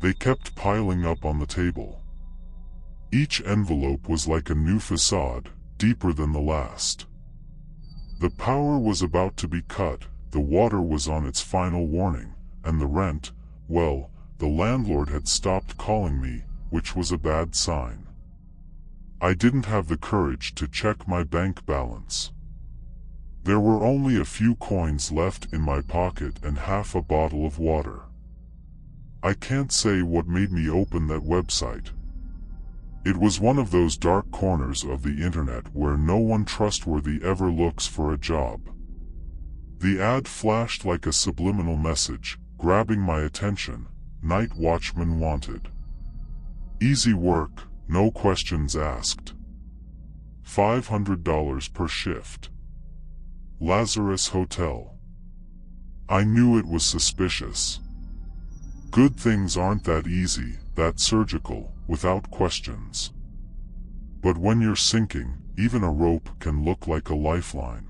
They kept piling up on the table. Each envelope was like a new facade, deeper than the last. The power was about to be cut, the water was on its final warning, and the rent, well, the landlord had stopped calling me, which was a bad sign. I didn't have the courage to check my bank balance. There were only a few coins left in my pocket and half a bottle of water. I can't say what made me open that website. It was one of those dark corners of the internet where no one trustworthy ever looks for a job. The ad flashed like a subliminal message, grabbing my attention. Night watchman wanted. Easy work, no questions asked. $500 per shift. Lazarus Hotel. I knew it was suspicious. Good things aren't that easy, that surgical, without questions. But when you're sinking, even a rope can look like a lifeline.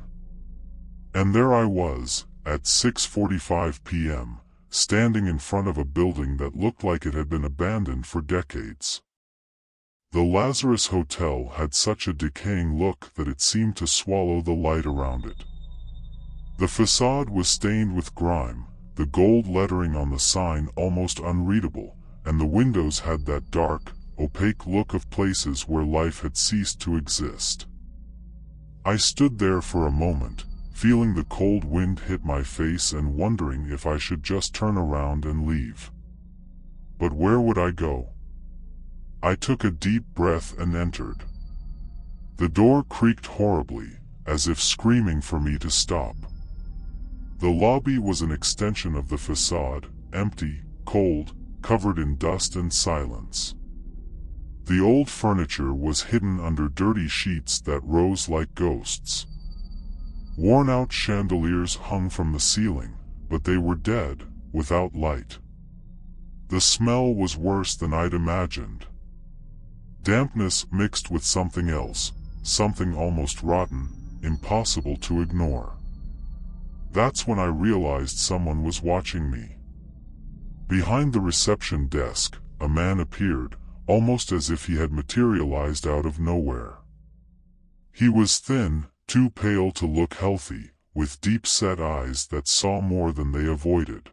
And there I was, at 6:45 p.m., standing in front of a building that looked like it had been abandoned for decades. The Lazarus Hotel had such a decaying look that it seemed to swallow the light around it. The facade was stained with grime, the gold lettering on the sign almost unreadable, and the windows had that dark, opaque look of places where life had ceased to exist. I stood there for a moment, feeling the cold wind hit my face and wondering if I should just turn around and leave. But where would I go? I took a deep breath and entered. The door creaked horribly, as if screaming for me to stop. The lobby was an extension of the facade, empty, cold, covered in dust and silence. The old furniture was hidden under dirty sheets that rose like ghosts. Worn-out chandeliers hung from the ceiling, but they were dead, without light. The smell was worse than I'd imagined. Dampness mixed with something else, something almost rotten, impossible to ignore. That's when I realized someone was watching me. Behind the reception desk, a man appeared, almost as if he had materialized out of nowhere. He was thin, too pale to look healthy, with deep-set eyes that saw more than they avoided.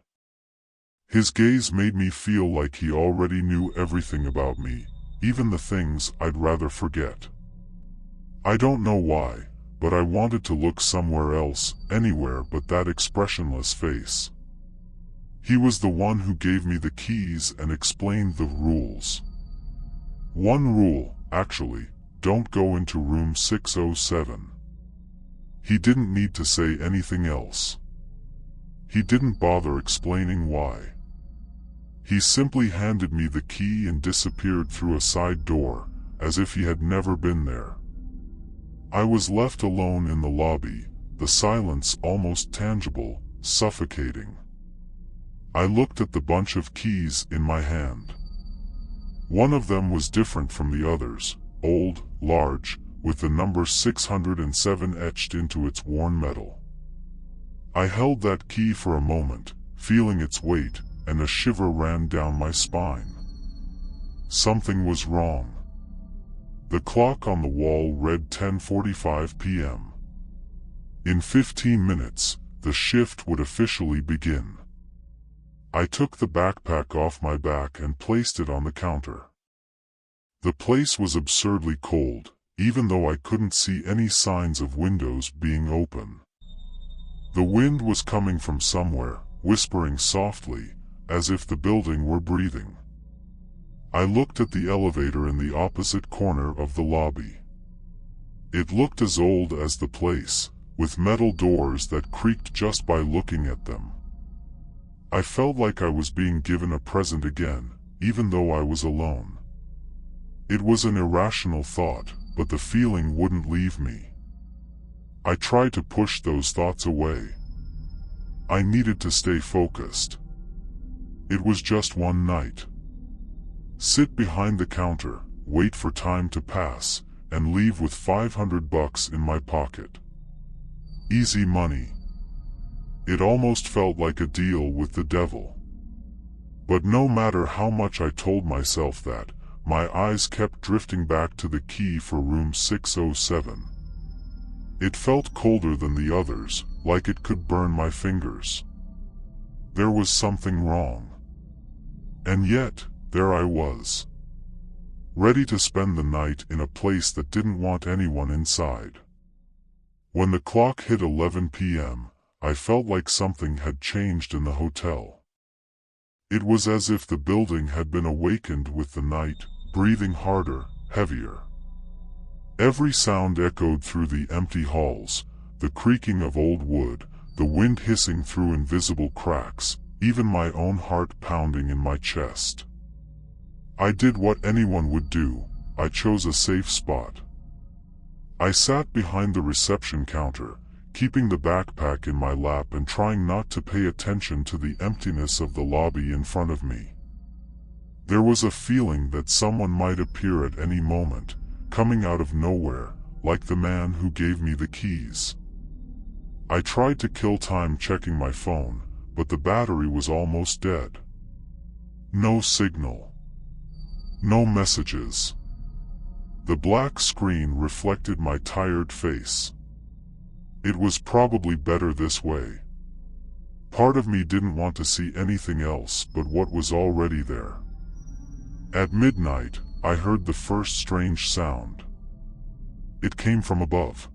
His gaze made me feel like he already knew everything about me, even the things I'd rather forget. I don't know why, but I wanted to look somewhere else, anywhere but that expressionless face. He was the one who gave me the keys and explained the rules. One rule, actually, don't go into room 607. He didn't need to say anything else. He didn't bother explaining why. He simply handed me the key and disappeared through a side door, as if he had never been there. I was left alone in the lobby, the silence almost tangible, suffocating. I looked at the bunch of keys in my hand. One of them was different from the others, old, large, with the number 607 etched into its worn metal. I held that key for a moment, feeling its weight, and a shiver ran down my spine. Something was wrong. The clock on the wall read 10:45 p.m. In 15 minutes, the shift would officially begin. I took the backpack off my back and placed it on the counter. The place was absurdly cold, even though I couldn't see any signs of windows being open. The wind was coming from somewhere, whispering softly, as if the building were breathing. I looked at the elevator in the opposite corner of the lobby. It looked as old as the place, with metal doors that creaked just by looking at them. I felt like I was being given a present again, even though I was alone. It was an irrational thought, but the feeling wouldn't leave me. I tried to push those thoughts away. I needed to stay focused. It was just one night. Sit behind the counter, wait for time to pass, and leave with $500 in my pocket. Easy money. It almost felt like a deal with the devil. But no matter how much I told myself that, my eyes kept drifting back to the key for room 607. It felt colder than the others, like it could burn my fingers. There was something wrong. And yet, there I was, ready to spend the night in a place that didn't want anyone inside. When the clock hit 11 p.m., I felt like something had changed in the hotel. It was as if the building had been awakened with the night, breathing harder, heavier. Every sound echoed through the empty halls, the creaking of old wood, the wind hissing through invisible cracks, even my own heart pounding in my chest. I did what anyone would do. I chose a safe spot. I sat behind the reception counter, keeping the backpack in my lap and trying not to pay attention to the emptiness of the lobby in front of me. There was a feeling that someone might appear at any moment, coming out of nowhere, like the man who gave me the keys. I tried to kill time checking my phone, but the battery was almost dead. No signal. No messages. The black screen reflected my tired face. It was probably better this way. Part of me didn't want to see anything else but what was already there. At midnight, I heard the first strange sound. It came from above.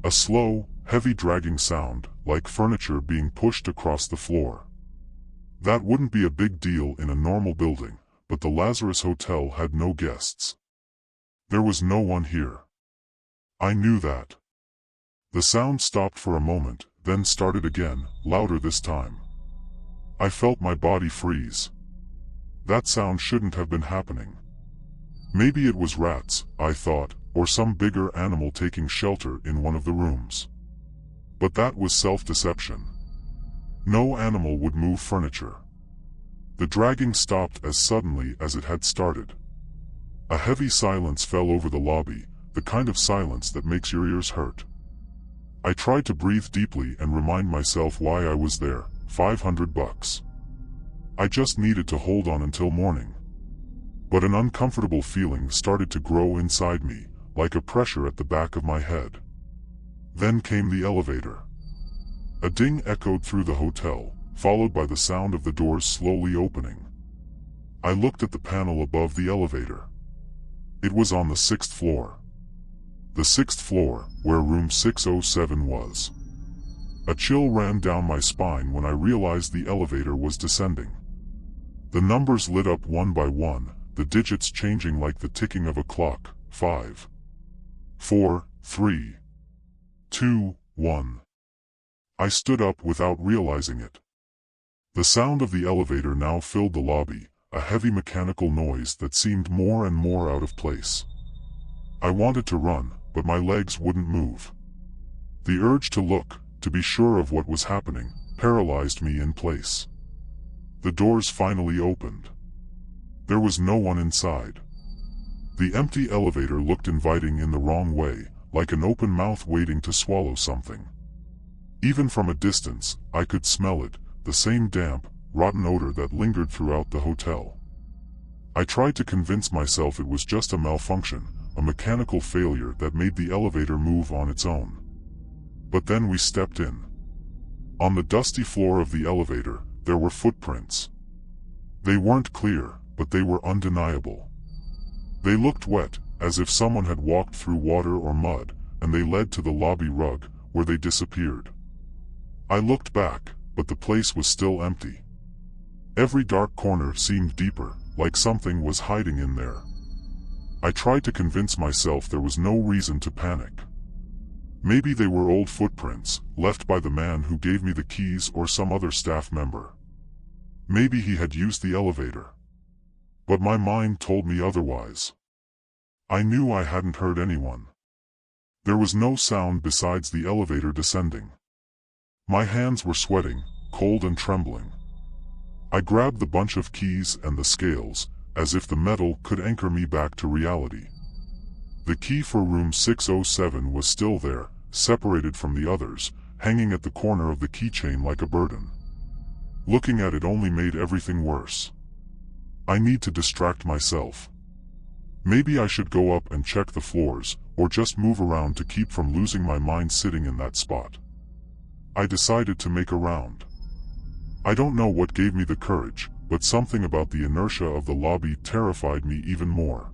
A slow, heavy dragging sound, like furniture being pushed across the floor. That wouldn't be a big deal in a normal building, but the Lazarus Hotel had no guests. There was no one here. I knew that. The sound stopped for a moment, then started again, louder this time. I felt my body freeze. That sound shouldn't have been happening. Maybe it was rats, I thought, or some bigger animal taking shelter in one of the rooms. But that was self-deception. No animal would move furniture. The dragging stopped as suddenly as it had started. A heavy silence fell over the lobby, the kind of silence that makes your ears hurt. I tried to breathe deeply and remind myself why I was there. $500. I just needed to hold on until morning. But an uncomfortable feeling started to grow inside me, like a pressure at the back of my head. Then came the elevator. A ding echoed through the hotel, followed by the sound of the doors slowly opening. I looked at the panel above the elevator. It was on the 6th floor. The 6th floor, where room 607 was. A chill ran down my spine when I realized the elevator was descending. The numbers lit up one by one, the digits changing like the ticking of a clock. 5, 4, 3, 2, 1. I stood up without realizing it. The sound of the elevator now filled the lobby, a heavy mechanical noise that seemed more and more out of place. I wanted to run, but my legs wouldn't move. The urge to look, to be sure of what was happening, paralyzed me in place. The doors finally opened. There was no one inside. The empty elevator looked inviting in the wrong way, like an open mouth waiting to swallow something. Even from a distance, I could smell it, the same damp, rotten odor that lingered throughout the hotel. I tried to convince myself it was just a malfunction, a mechanical failure that made the elevator move on its own. But then we stepped in. On the dusty floor of the elevator, there were footprints. They weren't clear, but they were undeniable. They looked wet, as if someone had walked through water or mud, and they led to the lobby rug, where they disappeared. I looked back, but the place was still empty. Every dark corner seemed deeper, like something was hiding in there. I tried to convince myself there was no reason to panic. Maybe they were old footprints, left by the man who gave me the keys or some other staff member. Maybe he had used the elevator. But my mind told me otherwise. I knew I hadn't heard anyone. There was no sound besides the elevator descending. My hands were sweating, cold and trembling. I grabbed the bunch of keys and the scales, as if the metal could anchor me back to reality. The key for room 607 was still there, separated from the others, hanging at the corner of the keychain like a burden. Looking at it only made everything worse. I need to distract myself. Maybe I should go up and check the floors, or just move around to keep from losing my mind sitting in that spot. I decided to make a round. I don't know what gave me the courage, but something about the inertia of the lobby terrified me even more.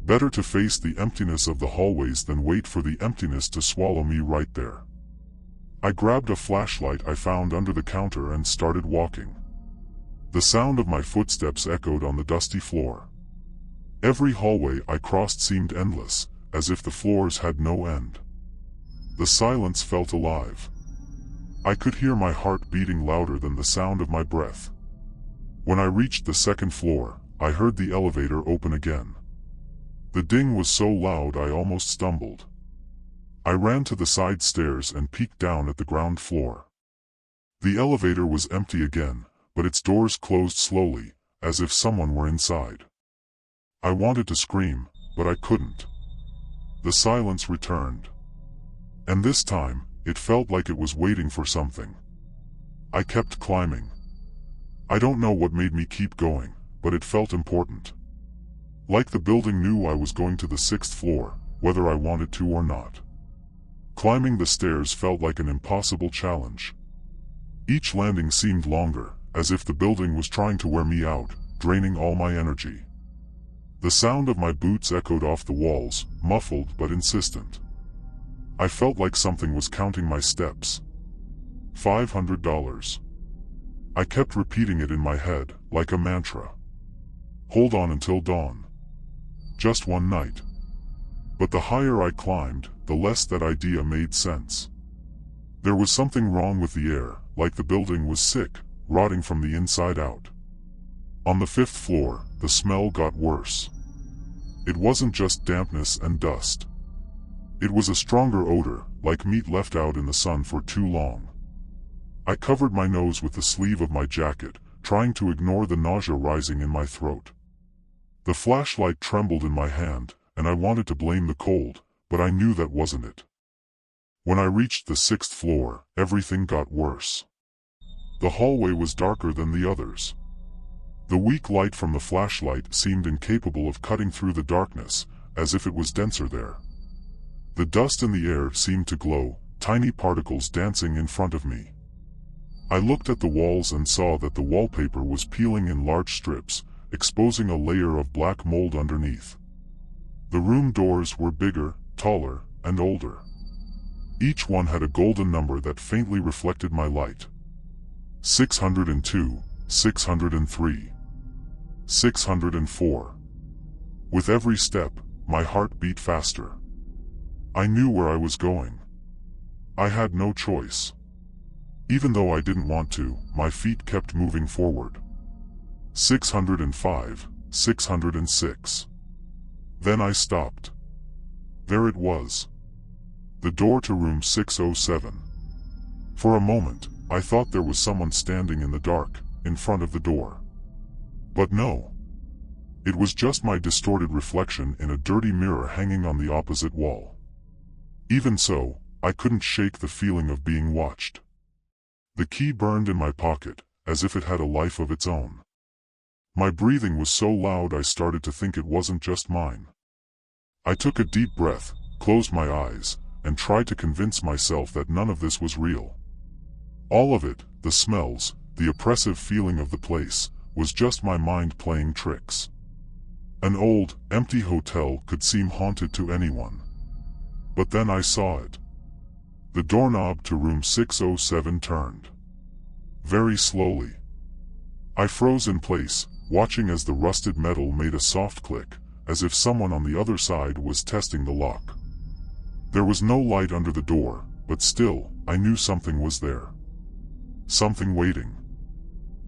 Better to face the emptiness of the hallways than wait for the emptiness to swallow me right there. I grabbed a flashlight I found under the counter and started walking. The sound of my footsteps echoed on the dusty floor. Every hallway I crossed seemed endless, as if the floors had no end. The silence felt alive. I could hear my heart beating louder than the sound of my breath. When I reached the second floor, I heard the elevator open again. The ding was so loud I almost stumbled. I ran to the side stairs and peeked down at the ground floor. The elevator was empty again, but its doors closed slowly, as if someone were inside. I wanted to scream, but I couldn't. The silence returned. And this time, it felt like it was waiting for something. I kept climbing. I don't know what made me keep going, but it felt important. Like the building knew I was going to the 6th floor, whether I wanted to or not. Climbing the stairs felt like an impossible challenge. Each landing seemed longer, as if the building was trying to wear me out, draining all my energy. The sound of my boots echoed off the walls, muffled but insistent. I felt like something was counting my steps. $500. I kept repeating it in my head, like a mantra. Hold on until dawn. Just one night. But the higher I climbed, the less that idea made sense. There was something wrong with the air, like the building was sick, rotting from the inside out. On the 5th floor, the smell got worse. It wasn't just dampness and dust. It was a stronger odor, like meat left out in the sun for too long. I covered my nose with the sleeve of my jacket, trying to ignore the nausea rising in my throat. The flashlight trembled in my hand, and I wanted to blame the cold, but I knew that wasn't it. When I reached the 6th floor, everything got worse. The hallway was darker than the others. The weak light from the flashlight seemed incapable of cutting through the darkness, as if it was denser there. The dust in the air seemed to glow, tiny particles dancing in front of me. I looked at the walls and saw that the wallpaper was peeling in large strips, exposing a layer of black mold underneath. The room doors were bigger, taller, and older. Each one had a golden number that faintly reflected my light. 602, 603, 604. With every step, my heart beat faster. I knew where I was going. I had no choice. Even though I didn't want to, my feet kept moving forward. 605, 606. Then I stopped. There it was. The door to room 607. For a moment, I thought there was someone standing in the dark, in front of the door. But no. It was just my distorted reflection in a dirty mirror hanging on the opposite wall. Even so, I couldn't shake the feeling of being watched. The key burned in my pocket, as if it had a life of its own. My breathing was so loud I started to think it wasn't just mine. I took a deep breath, closed my eyes, and tried to convince myself that none of this was real. All of it, the smells, the oppressive feeling of the place, was just my mind playing tricks. An old, empty hotel could seem haunted to anyone. But then I saw it. The doorknob to room 607 turned. Very slowly. I froze in place, watching as the rusted metal made a soft click, as if someone on the other side was testing the lock. There was no light under the door, but still, I knew something was there. Something waiting.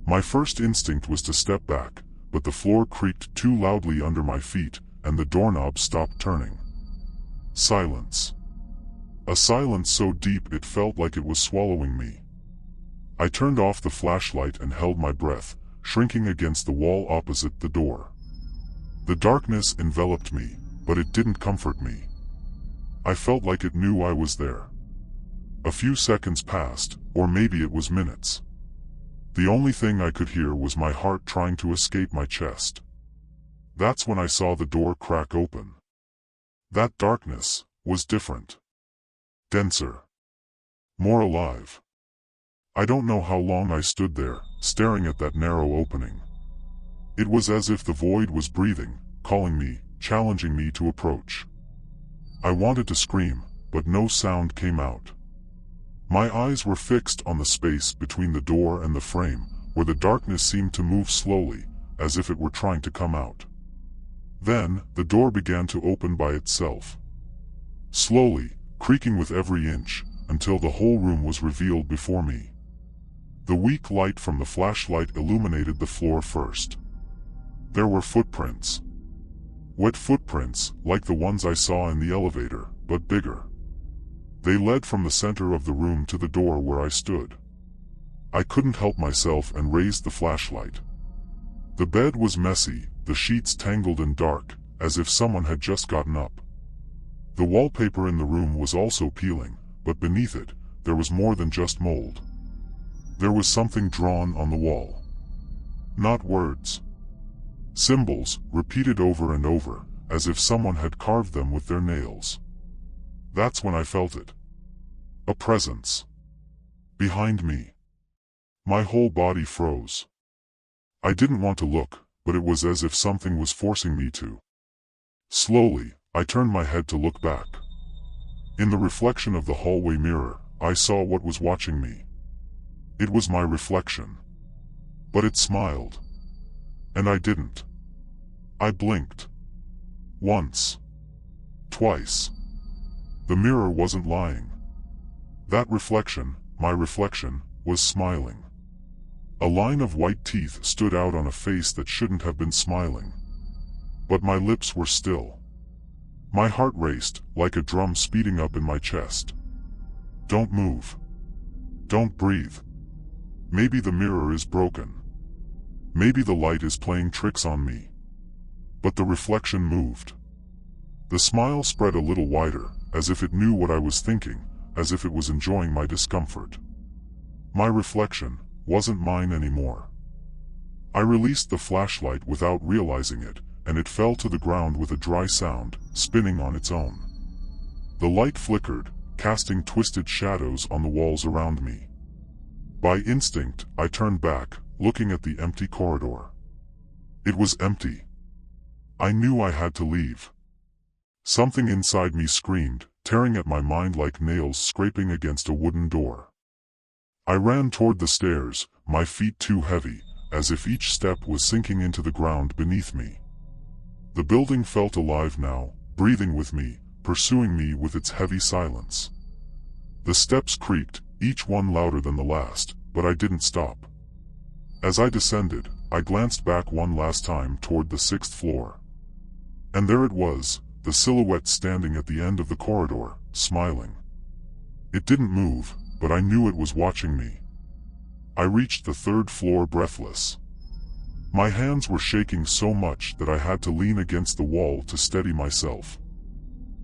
My first instinct was to step back, but the floor creaked too loudly under my feet, and the doorknob stopped turning. Silence. A silence so deep it felt like it was swallowing me. I turned off the flashlight and held my breath, shrinking against the wall opposite the door. The darkness enveloped me, but it didn't comfort me. I felt like it knew I was there. A few seconds passed, or maybe it was minutes. The only thing I could hear was my heart trying to escape my chest. That's when I saw the door crack open. That darkness was different. Denser. More alive. I don't know how long I stood there, staring at that narrow opening. It was as if the void was breathing, calling me, challenging me to approach. I wanted to scream, but no sound came out. My eyes were fixed on the space between the door and the frame, where the darkness seemed to move slowly, as if it were trying to come out. Then, the door began to open by itself. Slowly, creaking with every inch, until the whole room was revealed before me. The weak light from the flashlight illuminated the floor first. There were footprints. Wet footprints, like the ones I saw in the elevator, but bigger. They led from the center of the room to the door where I stood. I couldn't help myself and raised the flashlight. The bed was messy, the sheets tangled and dark, as if someone had just gotten up. The wallpaper in the room was also peeling, but beneath it, there was more than just mold. There was something drawn on the wall. Not words. Symbols, repeated over and over, as if someone had carved them with their nails. That's when I felt it. A presence. Behind me. My whole body froze. I didn't want to look, but it was as if something was forcing me to. Slowly, I turned my head to look back. In the reflection of the hallway mirror, I saw what was watching me. It was my reflection. But it smiled. And I didn't. I blinked. Once. Twice. The mirror wasn't lying. That reflection, my reflection, was smiling. A line of white teeth stood out on a face that shouldn't have been smiling. But my lips were still. My heart raced, like a drum speeding up in my chest. Don't move. Don't breathe. Maybe the mirror is broken. Maybe the light is playing tricks on me. But the reflection moved. The smile spread a little wider, as if it knew what I was thinking, as if it was enjoying my discomfort. My reflection wasn't mine anymore. I released the flashlight without realizing it, and it fell to the ground with a dry sound, spinning on its own. The light flickered, casting twisted shadows on the walls around me. By instinct, I turned back, looking at the empty corridor. It was empty. I knew I had to leave. Something inside me screamed, tearing at my mind like nails scraping against a wooden door. I ran toward the stairs, my feet too heavy, as if each step was sinking into the ground beneath me. The building felt alive now, breathing with me, pursuing me with its heavy silence. The steps creaked, each one louder than the last, but I didn't stop. As I descended, I glanced back one last time toward the 6th floor. And there it was, the silhouette standing at the end of the corridor, smiling. It didn't move, but I knew it was watching me. I reached the 3rd floor breathless. My hands were shaking so much that I had to lean against the wall to steady myself.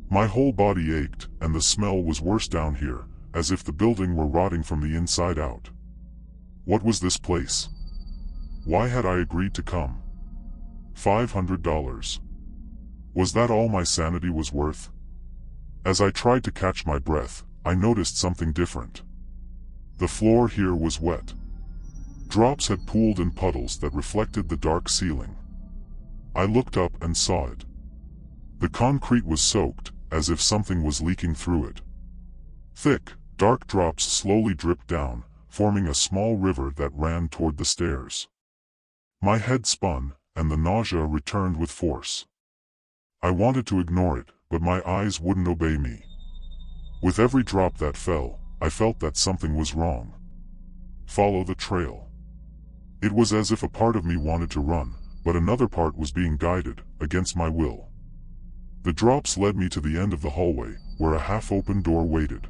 My whole body ached, and the smell was worse down here, as if the building were rotting from the inside out. What was this place? Why had I agreed to come? $500. Was that all my sanity was worth? As I tried to catch my breath, I noticed something different. The floor here was wet. Drops had pooled in puddles that reflected the dark ceiling. I looked up and saw it. The concrete was soaked, as if something was leaking through it. Thick, dark drops slowly dripped down, forming a small river that ran toward the stairs. My head spun, and the nausea returned with force. I wanted to ignore it, but my eyes wouldn't obey me. With every drop that fell, I felt that something was wrong. Follow the trail. It was as if a part of me wanted to run, but another part was being guided, against my will. The drops led me to the end of the hallway, where a half-open door waited.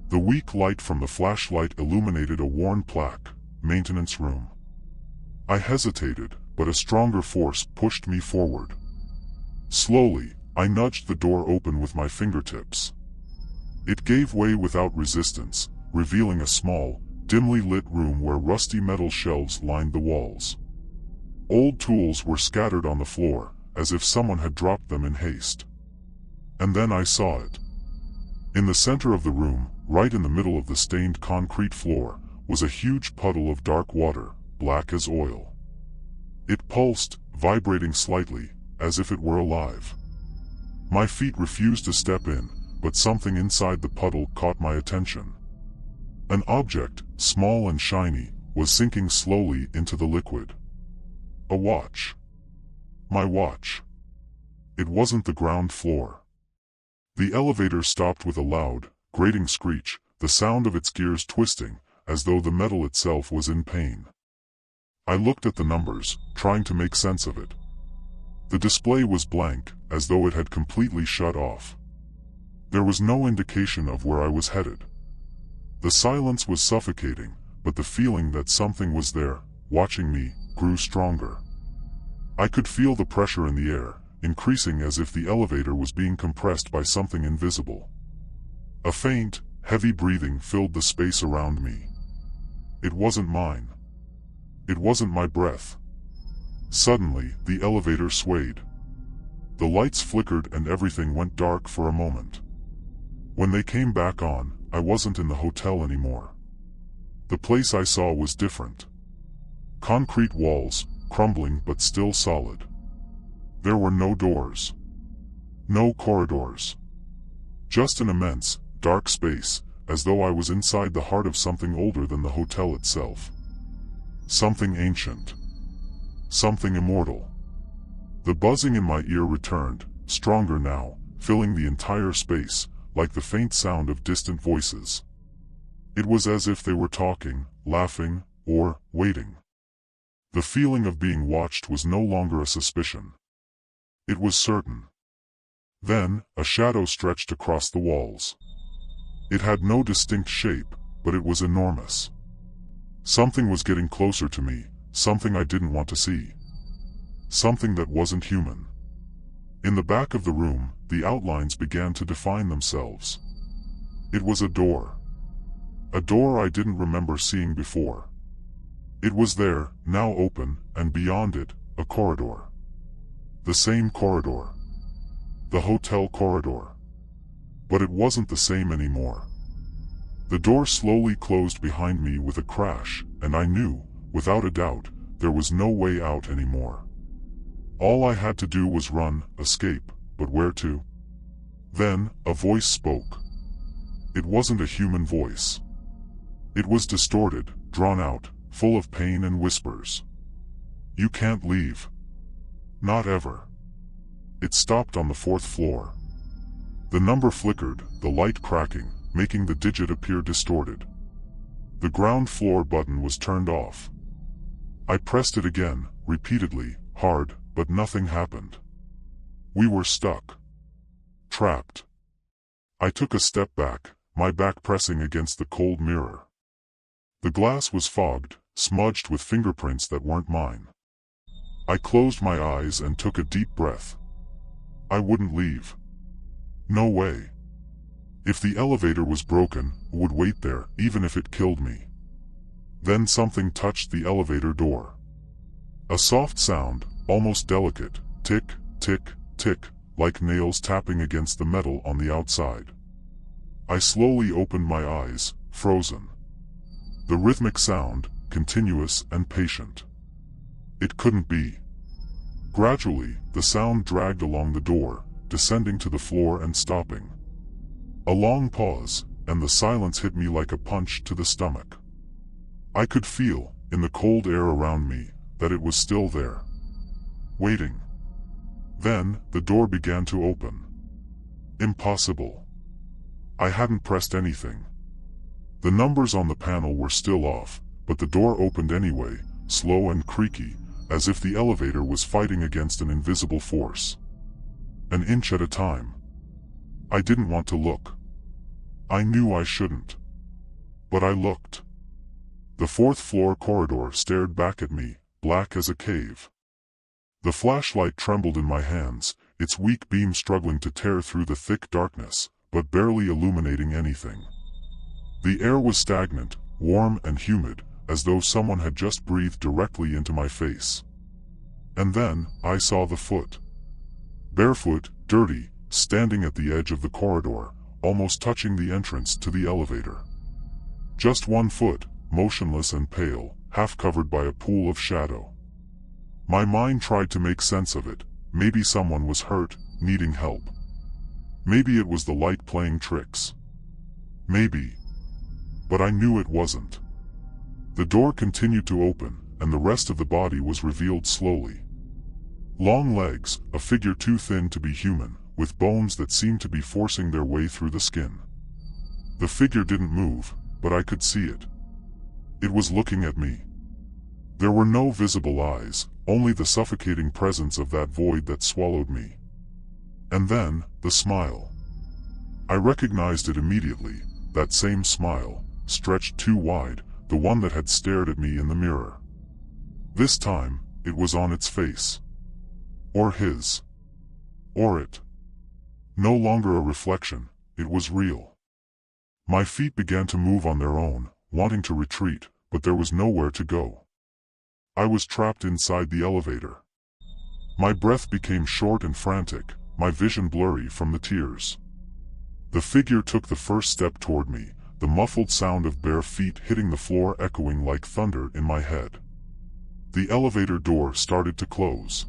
The weak light from the flashlight illuminated a worn plaque, "Maintenance Room." I hesitated, but a stronger force pushed me forward. Slowly, I nudged the door open with my fingertips. It gave way without resistance, revealing a small, dimly lit room where rusty metal shelves lined the walls. Old tools were scattered on the floor, as if someone had dropped them in haste. And then I saw it. In the center of the room, right in the middle of the stained concrete floor, was a huge puddle of dark water, black as oil. It pulsed, vibrating slightly, as if it were alive. My feet refused to step in, but something inside the puddle caught my attention. An object, small and shiny, was sinking slowly into the liquid. A watch. My watch. It wasn't the ground floor. The elevator stopped with a loud, grating screech, the sound of its gears twisting, as though the metal itself was in pain. I looked at the numbers, trying to make sense of it. The display was blank, as though it had completely shut off. There was no indication of where I was headed. The silence was suffocating, but the feeling that something was there, watching me, grew stronger. I could feel the pressure in the air, increasing as if the elevator was being compressed by something invisible. A faint, heavy breathing filled the space around me. It wasn't mine. It wasn't my breath. Suddenly, the elevator swayed. The lights flickered and everything went dark for a moment. When they came back on, I wasn't in the hotel anymore. The place I saw was different. Concrete walls, crumbling but still solid. There were no doors. No corridors. Just an immense, dark space, as though I was inside the heart of something older than the hotel itself. Something ancient. Something immortal. The buzzing in my ear returned, stronger now, filling the entire space, like the faint sound of distant voices. It was as if they were talking, laughing, or waiting. The feeling of being watched was no longer a suspicion. It was certain. Then, a shadow stretched across the walls. It had no distinct shape, but it was enormous. Something was getting closer to me, something I didn't want to see. Something that wasn't human. In the back of the room, the outlines began to define themselves. It was a door. A door I didn't remember seeing before. It was there, now open, and beyond it, a corridor. The same corridor. The hotel corridor. But it wasn't the same anymore. The door slowly closed behind me with a crash, and I knew, without a doubt, there was no way out anymore. All I had to do was run, escape, but where to? Then, a voice spoke. It wasn't a human voice. It was distorted, drawn out, full of pain and whispers. You can't leave. Not ever. It stopped on the 4th floor. The number flickered, the light cracking, making the digit appear distorted. The ground floor button was turned off. I pressed it again, repeatedly, hard, but nothing happened. We were stuck. Trapped. I took a step back, my back pressing against the cold mirror. The glass was fogged, smudged with fingerprints that weren't mine. I closed my eyes and took a deep breath. I wouldn't leave. No way. If the elevator was broken, I would wait there, even if it killed me. Then something touched the elevator door. A soft sound, almost delicate, tick, tick, tick, like nails tapping against the metal on the outside. I slowly opened my eyes, frozen. The rhythmic sound, continuous and patient. It couldn't be. Gradually, the sound dragged along the door, descending to the floor and stopping. A long pause, and the silence hit me like a punch to the stomach. I could feel, in the cold air around me, that it was still there. Waiting. Then, the door began to open. Impossible. I hadn't pressed anything. The numbers on the panel were still off, but the door opened anyway, slow and creaky, as if the elevator was fighting against an invisible force. An inch at a time. I didn't want to look. I knew I shouldn't. But I looked. The 4th floor corridor stared back at me, black as a cave. The flashlight trembled in my hands, its weak beam struggling to tear through the thick darkness, but barely illuminating anything. The air was stagnant, warm and humid, as though someone had just breathed directly into my face. And then, I saw the foot. Barefoot, dirty, standing at the edge of the corridor, almost touching the entrance to the elevator. Just one foot, motionless and pale, half covered by a pool of shadow. My mind tried to make sense of it. Maybe someone was hurt, needing help. Maybe it was the light playing tricks. Maybe. But I knew it wasn't. The door continued to open, and the rest of the body was revealed slowly. Long legs, a figure too thin to be human, with bones that seemed to be forcing their way through the skin. The figure didn't move, but I could see it. It was looking at me. There were no visible eyes, only the suffocating presence of that void that swallowed me. And then, the smile. I recognized it immediately, that same smile, stretched too wide, the one that had stared at me in the mirror. This time, it was on its face. Or his. Or it. No longer a reflection, it was real. My feet began to move on their own, wanting to retreat, but there was nowhere to go. I was trapped inside the elevator. My breath became short and frantic, my vision blurry from the tears. The figure took the first step toward me, the muffled sound of bare feet hitting the floor echoing like thunder in my head. The elevator door started to close.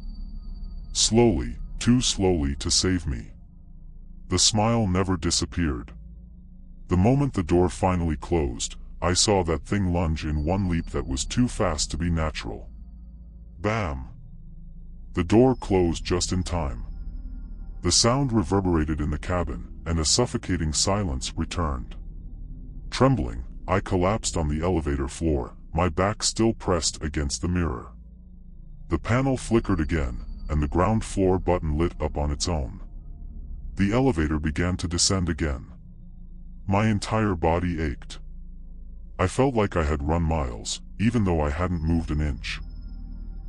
Slowly, too slowly to save me. The smile never disappeared. The moment the door finally closed, I saw that thing lunge in one leap that was too fast to be natural. Bam! The door closed just in time. The sound reverberated in the cabin, and a suffocating silence returned. Trembling, I collapsed on the elevator floor, my back still pressed against the mirror. The panel flickered again, and the ground floor button lit up on its own. The elevator began to descend again. My entire body ached. I felt like I had run miles, even though I hadn't moved an inch.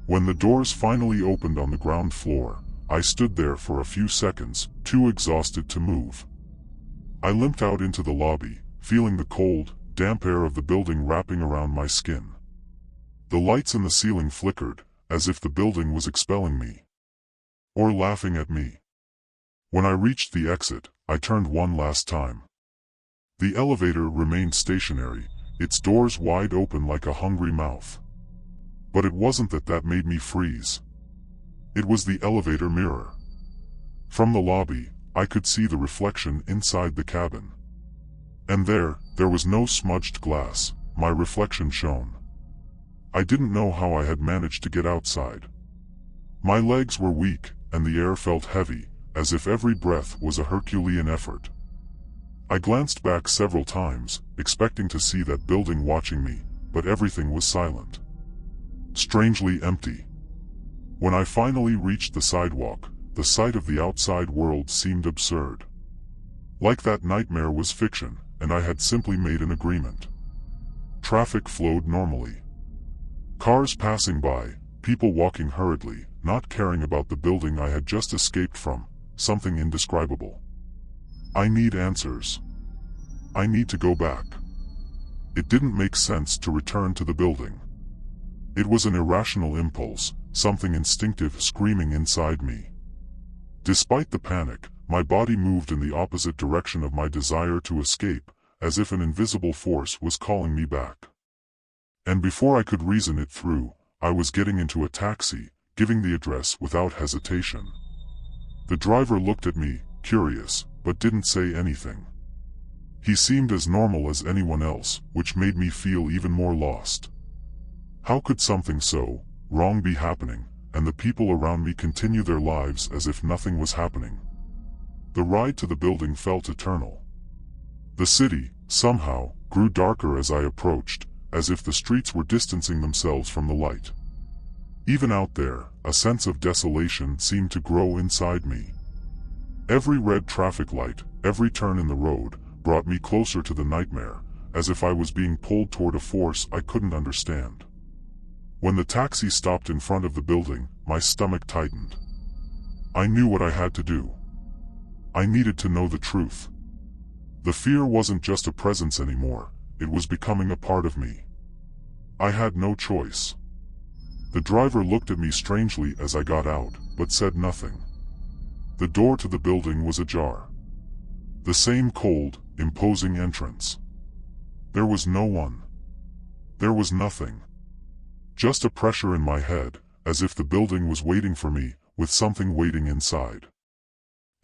When the doors finally opened on the ground floor, I stood there for a few seconds, too exhausted to move. I limped out into the lobby, feeling the cold, damp air of the building wrapping around my skin. The lights in the ceiling flickered, as if the building was expelling me. Or laughing at me. When I reached the exit, I turned one last time. The elevator remained stationary, its doors wide open like a hungry mouth. But it wasn't that made me freeze. It was the elevator mirror. From the lobby, I could see the reflection inside the cabin. And there was no smudged glass, my reflection shone. I didn't know how I had managed to get outside. My legs were weak, and the air felt heavy, as if every breath was a Herculean effort. I glanced back several times, expecting to see that building watching me, but everything was silent. Strangely empty. When I finally reached the sidewalk, the sight of the outside world seemed absurd. Like that nightmare was fiction, and I had simply made an agreement. Traffic flowed normally. Cars passing by, people walking hurriedly, not caring about the building I had just escaped from, something indescribable. I need answers. I need to go back. It didn't make sense to return to the building. It was an irrational impulse, something instinctive screaming inside me. Despite the panic, my body moved in the opposite direction of my desire to escape, as if an invisible force was calling me back. And before I could reason it through, I was getting into a taxi, giving the address without hesitation. The driver looked at me, curious, but didn't say anything. He seemed as normal as anyone else, which made me feel even more lost. How could something so wrong be happening, and the people around me continue their lives as if nothing was happening? The ride to the building felt eternal. The city, somehow, grew darker as I approached, as if the streets were distancing themselves from the light. Even out there, a sense of desolation seemed to grow inside me. Every red traffic light, every turn in the road, brought me closer to the nightmare, as if I was being pulled toward a force I couldn't understand. When the taxi stopped in front of the building, my stomach tightened. I knew what I had to do. I needed to know the truth. The fear wasn't just a presence anymore, it was becoming a part of me. I had no choice. The driver looked at me strangely as I got out, but said nothing. The door to the building was ajar. The same cold, imposing entrance. There was no one. There was nothing. Just a pressure in my head, as if the building was waiting for me, with something waiting inside.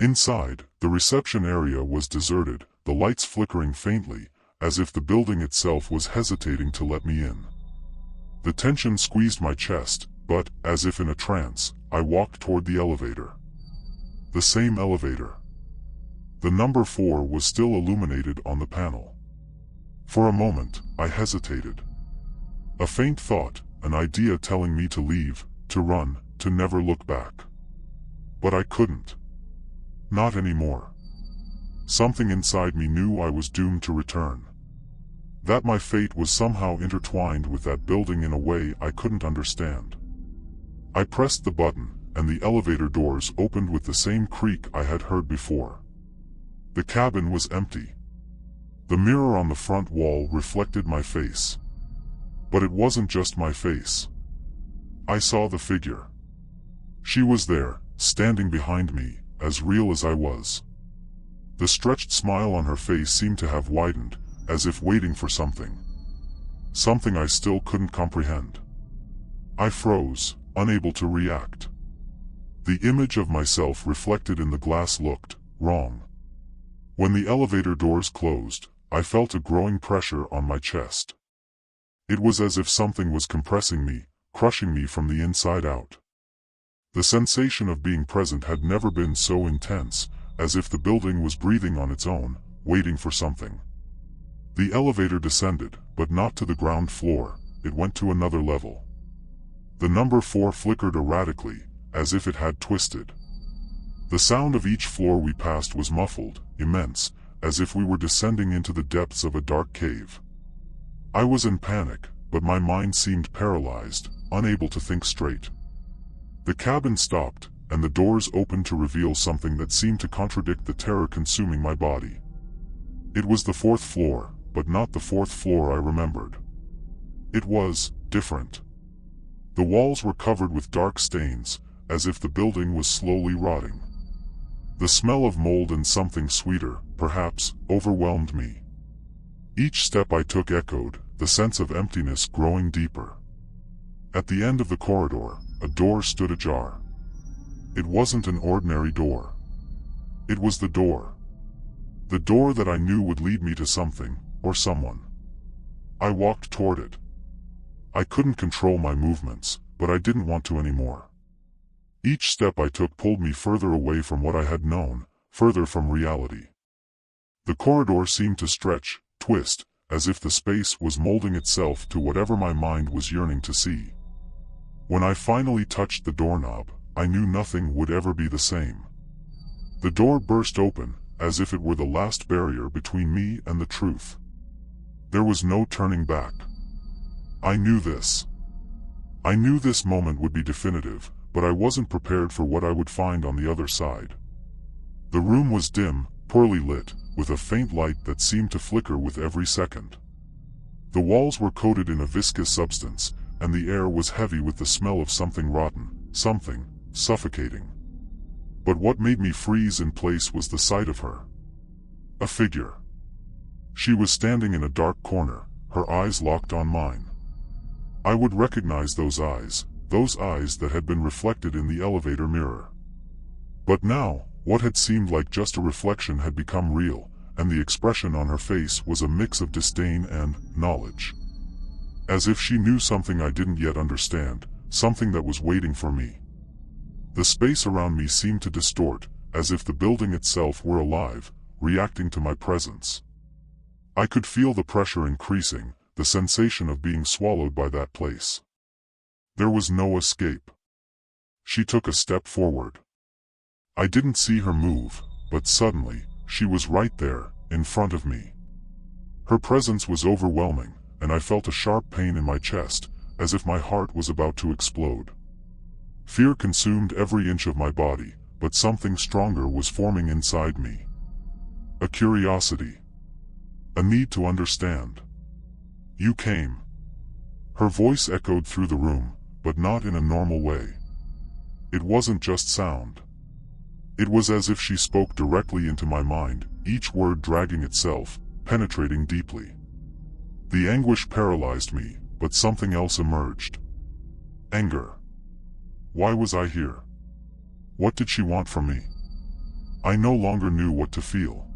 Inside, the reception area was deserted, the lights flickering faintly, as if the building itself was hesitating to let me in. The tension squeezed my chest, but, as if in a trance, I walked toward the elevator. The same elevator. The number 4 was still illuminated on the panel. For a moment, I hesitated. A faint thought, an idea telling me to leave, to run, to never look back. But I couldn't. Not anymore. Something inside me knew I was doomed to return. That my fate was somehow intertwined with that building in a way I couldn't understand. I pressed the button, and the elevator doors opened with the same creak I had heard before. The cabin was empty. The mirror on the front wall reflected my face. But it wasn't just my face. I saw the figure. She was there, standing behind me, as real as I was. The stretched smile on her face seemed to have widened, as if waiting for something. Something I still couldn't comprehend. I froze, unable to react. The image of myself reflected in the glass looked wrong. When the elevator doors closed, I felt a growing pressure on my chest. It was as if something was compressing me, crushing me from the inside out. The sensation of being present had never been so intense, as if the building was breathing on its own, waiting for something. The elevator descended, but not to the ground floor, it went to another level. The number 4 flickered erratically, as if it had twisted. The sound of each floor we passed was muffled, immense, as if we were descending into the depths of a dark cave. I was in panic, but my mind seemed paralyzed, unable to think straight. The cabin stopped, and the doors opened to reveal something that seemed to contradict the terror consuming my body. It was the 4th floor, but not the 4th floor I remembered. It was different. The walls were covered with dark stains, as if the building was slowly rotting. The smell of mold and something sweeter, perhaps, overwhelmed me. Each step I took echoed, the sense of emptiness growing deeper. At the end of the corridor, a door stood ajar. It wasn't an ordinary door. It was the door. The door that I knew would lead me to something, or someone. I walked toward it. I couldn't control my movements, but I didn't want to anymore. Each step I took pulled me further away from what I had known, further from reality. The corridor seemed to stretch, twist, as if the space was molding itself to whatever my mind was yearning to see. When I finally touched the doorknob, I knew nothing would ever be the same. The door burst open, as if it were the last barrier between me and the truth. There was no turning back. I knew this. I knew this moment would be definitive, but I wasn't prepared for what I would find on the other side. The room was dim, poorly lit, with a faint light that seemed to flicker with every second. The walls were coated in a viscous substance, and the air was heavy with the smell of something rotten, something suffocating. But what made me freeze in place was the sight of her. A figure. She was standing in a dark corner, her eyes locked on mine. I would recognize those eyes that had been reflected in the elevator mirror. But now, what had seemed like just a reflection had become real, and the expression on her face was a mix of disdain and knowledge. As if she knew something I didn't yet understand, something that was waiting for me. The space around me seemed to distort, as if the building itself were alive, reacting to my presence. I could feel the pressure increasing, the sensation of being swallowed by that place. There was no escape. She took a step forward. I didn't see her move, but suddenly, she was right there, in front of me. Her presence was overwhelming, and I felt a sharp pain in my chest, as if my heart was about to explode. Fear consumed every inch of my body, but something stronger was forming inside me. A curiosity. A need to understand. You came. Her voice echoed through the room, but not in a normal way. It wasn't just sound. It was as if she spoke directly into my mind, each word dragging itself, penetrating deeply. The anguish paralyzed me, but something else emerged. Anger. Why was I here? What did she want from me? I no longer knew what to feel.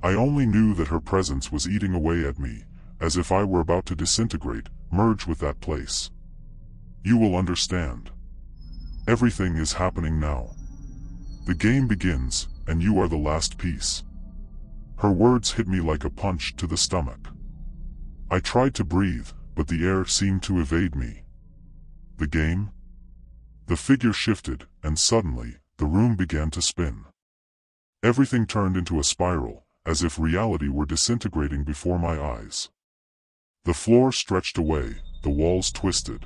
I only knew that her presence was eating away at me, as if I were about to disintegrate, merge with that place. You will understand. Everything is happening now. The game begins, and you are the last piece. Her words hit me like a punch to the stomach. I tried to breathe, but the air seemed to evade me. The game? The figure shifted, and suddenly, the room began to spin. Everything turned into a spiral, as if reality were disintegrating before my eyes. The floor stretched away, the walls twisted.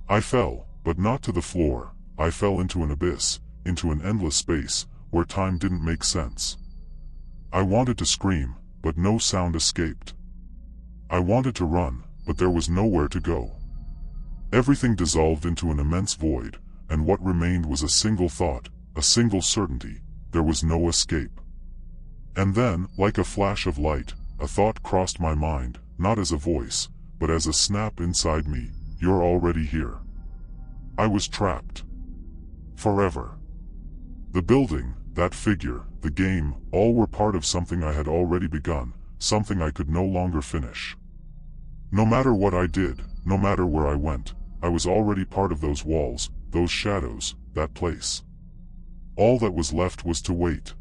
I fell, but not to the floor. I fell into an abyss, into an endless space, where time didn't make sense. I wanted to scream, but no sound escaped. I wanted to run, but there was nowhere to go. Everything dissolved into an immense void, and what remained was a single thought, a single certainty: there was no escape. And then, like a flash of light, a thought crossed my mind, not as a voice, but as a snap inside me: you're already here. I was trapped. Forever. The building, that figure, the game, all were part of something I had already begun, something I could no longer finish. No matter what I did, no matter where I went, I was already part of those walls, those shadows, that place. All that was left was to wait.